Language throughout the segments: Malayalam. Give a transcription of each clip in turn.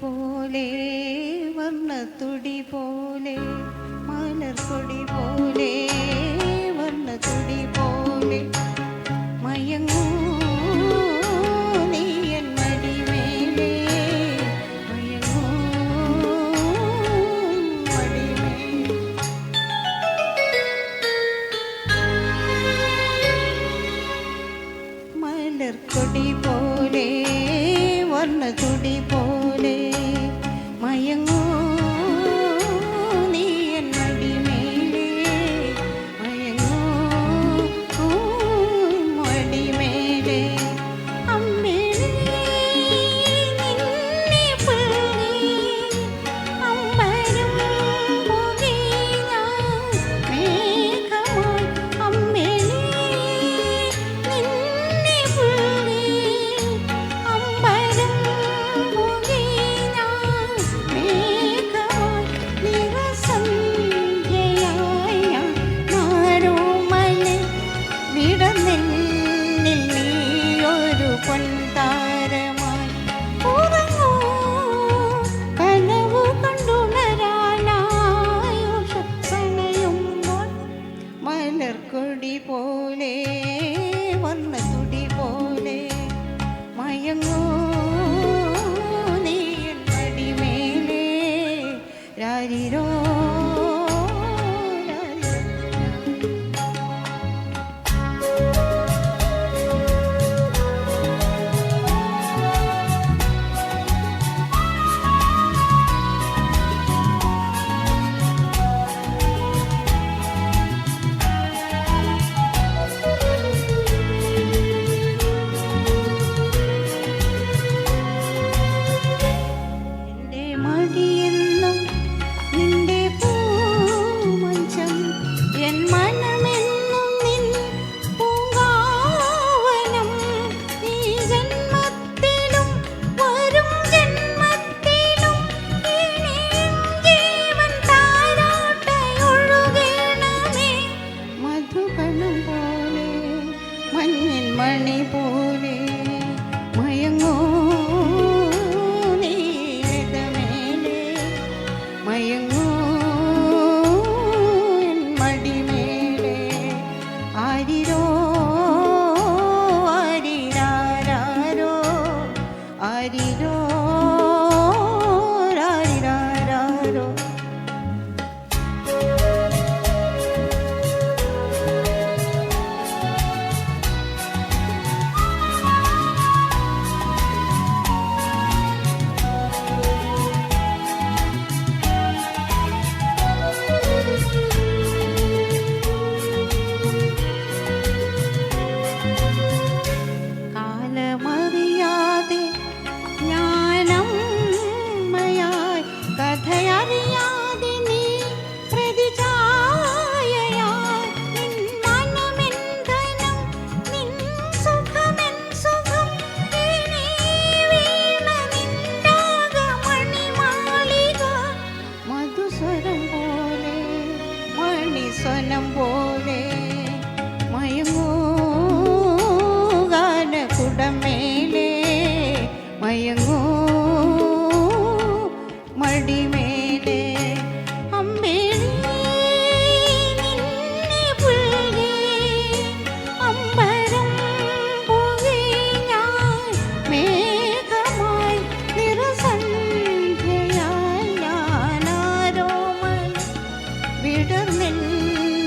പോലെ വർണ്ണത്തുടി പോലെ മലർക്കൊടി പോലെ വർണ്ണത്തുടി പോലെ മയങ്ങൂ നീ എൻ മടിമേലേ മയങ്ങൂ മടിമേലേ. മലർക്കൊടി പോലെ വർണ്ണത്തുടി പോലെ മയങ്ങൂ നീ എൻ മടിമേലേ മയങ്ങൂ മടിമേലേ. അമ്പിളി നിന്നെ പുൽകി അമ്പരം പുകി ഞാൻ മേഘമായി. അമ്പിളി നിന്നെ പുൽകി അമ്പരം പുകി ഞാൻ മേഘമായി. നിറസന്ധ്യയായ നാരോമലിൽ വിടന്നെന്നിൽ നീയൊരു പൊൻതാരമായി. ഉറങ്ങൂ കനവു കണ്ടുണരാനായി ഉഷസണയുമ്പോൾ മലർക്കൊടി പോലെ വർണ്ണത്തുടി പോലെ മയങ്ങൂ നീ എൻ മടിമേലേ രാരിരോ രാരിരോ. എൻ്റെ മടിയെന്നും നിന്റെ പൂമഞ്ചം എൻ മനമെന്നും നിൻ പൂങ്കാവനം. ഈ ജന്മത്തിലും വരും ജന്മത്തിലും ഇനിയും ജീവൻ താരാട്ടയൊഴുകണമേ. മധുകണം പോലെ മഞ്ഞിൻ മണി പോലെ മയങ്ങൂ നീ എതമേലേ മയങ്ങൂ എൻ മടിമേലേ. ആരിരോ ആരിരാരാരോ ആരിരോ രാരിരാരാരോ. കാലമറിയാതെ ഞാനമ്മയായി കഥയറിയാതെ നീ പ്രതിഛായയായി. നിൻ മനമെൻ ധനം നിൻ സുഖമെൻ സുഖം ഇനി വീണ നിൻരാഗമണിമാളിക. മധുസ്വരം പോലെ മണിസ്വനം പോലെ മയങ്ങൂ ഗാനകുടമേലേ മയങ്ങൂ മടിമേലേ. അമ്പിളി നിന്നെ പുൽകി അമ്പരം പുകി ഞാൻ മേഘമായി. നിറസന്ധ്യയായി ഞാനാരോമൽ വിടർന്നെന്നിൽ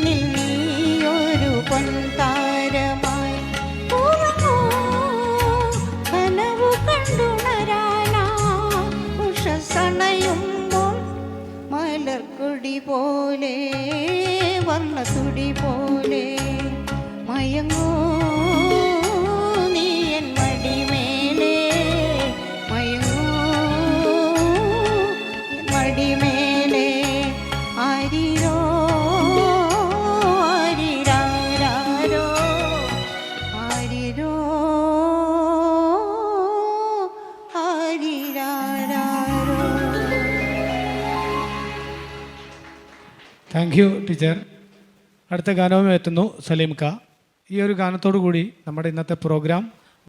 നീയൊരു പൊൻതാരമായി. ഉറങ്ങൂ കനവു കണ്ടുണരാനാ ഉഷസണയുമ്പോൾ മലർക്കൊടി പോലെ വർണ്ണത്തുടി പോലെ മയങ്ങൂ നീ എൻ മടിമേലേ മയങ്ങൂ എൻ മടിമേലേ. ആരിരോ ആരിരാരാരോ ആരിരോ ആരിരാരാരോ. Thank you teacher. അടുത്ത ഗാനവും എത്തുന്നു സലീം ക. ഈ ഒരു ഗാനത്തോടു കൂടി നമ്മുടെ ഇന്നത്തെ പ്രോഗ്രാം